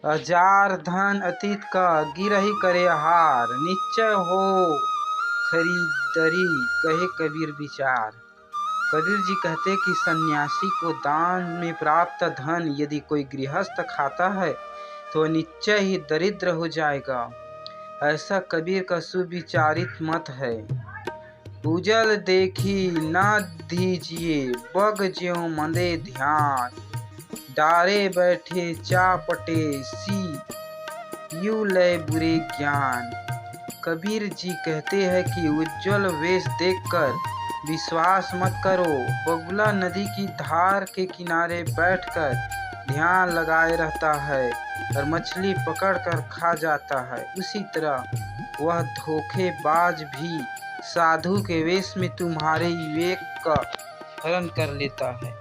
हजार धन अतीत का गिरही करे हार, निश्चय हो खरीदरी कहे कबीर विचार। कबीर जी कहते कि सन्यासी को दान में प्राप्त धन यदि कोई गृहस्थ खाता है तो निश्चय ही दरिद्र हो जाएगा। ऐसा कबीर का सुविचारित मत है। उजल देखी न दीजिए बग ज्यों मंदे ध्यान, डारे बैठे चापटे सी यू लय बुरे ज्ञान। कबीर जी कहते हैं कि उज्जवल वेश देखकर विश्वास मत करो। बगुला नदी की धार के किनारे बैठकर ध्यान लगाए रहता है और मछली पकड़कर खा जाता है, उसी तरह वह धोखेबाज भी साधु के वेश में तुम्हारे विवेक का हरण कर लेता है।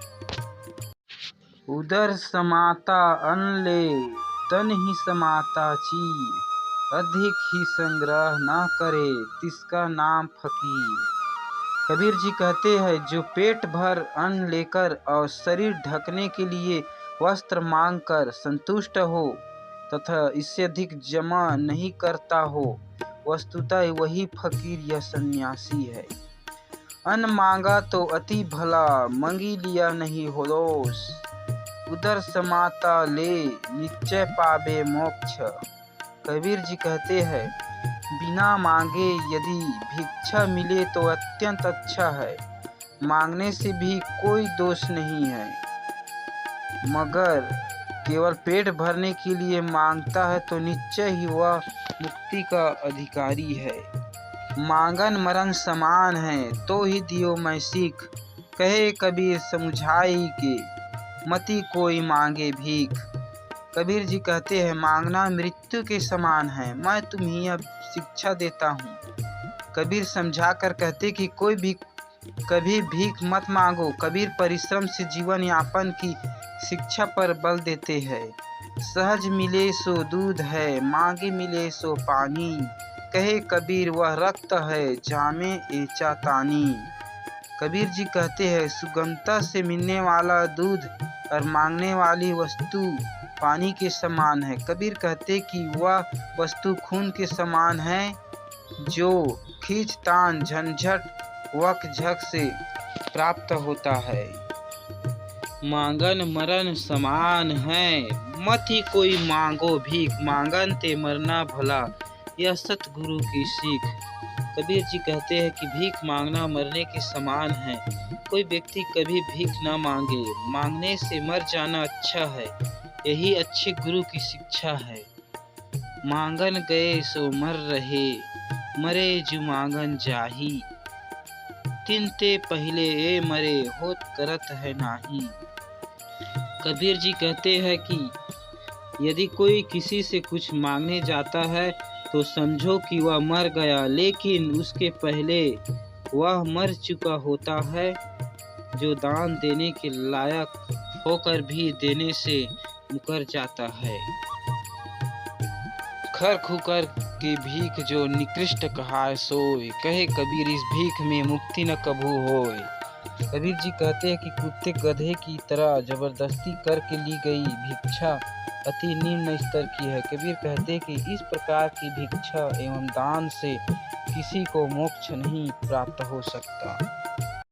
उदर समाता अन्न ले तन ही समाता चीर, अधिक ही संग्रह ना करे तिसका नाम फकीर। कबीर जी कहते हैं जो पेट भर अन्न लेकर और शरीर ढकने के लिए वस्त्र मांगकर संतुष्ट हो तथा इससे अधिक जमा नहीं करता हो, वस्तुतः वही फकीर या सन्यासी है। अन्न मांगा तो अति भला, मंगी लिया नहीं हो दोष। उदर समाता ले निश्चय पावे मोक्ष। कबीर जी कहते हैं बिना मांगे यदि भिक्षा मिले तो अत्यंत अच्छा है, मांगने से भी कोई दोष नहीं है, मगर केवल पेट भरने के लिए मांगता है तो निश्चय ही वह मुक्ति का अधिकारी है। मांगन मरण समान है तो ही दियो मैं सीख, कहे कबीर समुझाई के मति कोई मांगे भीख। कबीर जी कहते हैं मांगना मृत्यु के समान है, मैं तुम्हें अब शिक्षा देता हूँ। कबीर समझा कर कहते कि कोई भी कभी भीख मत मांगो। कबीर परिश्रम से जीवन यापन की शिक्षा पर बल देते हैं। सहज मिले सो दूध है, मांगे मिले सो पानी, कहे कबीर वह रक्त है जामे एचा तानी। कबीर जी कहते हैं सुगमता से मिलने वाला दूध और मांगने वाली वस्तु पानी के समान है। कबीर कहते कि वह वस्तु खून के समान है जो खींचतान झंझट वक झक से प्राप्त होता है। मांगन मरण समान है, मत ही कोई मांगो भीख, मांगन ते मरना भला, यह सतगुरु की सीख। कबीर जी कहते हैं कि भीख मांगना मरने के समान है। कोई व्यक्ति कभी भीख न मांगे, मांगने से मर जाना अच्छा है, यही अच्छे गुरु की शिक्षा है। मांगन गए सो मर रहे, मरे जो मांगन जाही, तिनते पहले ए मरे होत करत है नाही। कबीर जी कहते हैं कि यदि कोई किसी से कुछ मांगने जाता है तो समझो कि वह मर गया, लेकिन उसके पहले वह मर चुका होता है। जो दान देने के लायक होकर भी देने से मुकर जाता है। खर खुकर की भीख जो निकृष्ट कहाय सोय, कहे कबीर इस भीख में मुक्ति न कभू होय। कबीर जी कहते हैं कि कुत्ते गधे की तरह जबरदस्ती करके ली गई भिक्षा अति निम्न स्तर की है। कबीर कहते हैं कि इस प्रकार की भिक्षा एवं दान से किसी को मोक्ष नहीं प्राप्त हो सकता।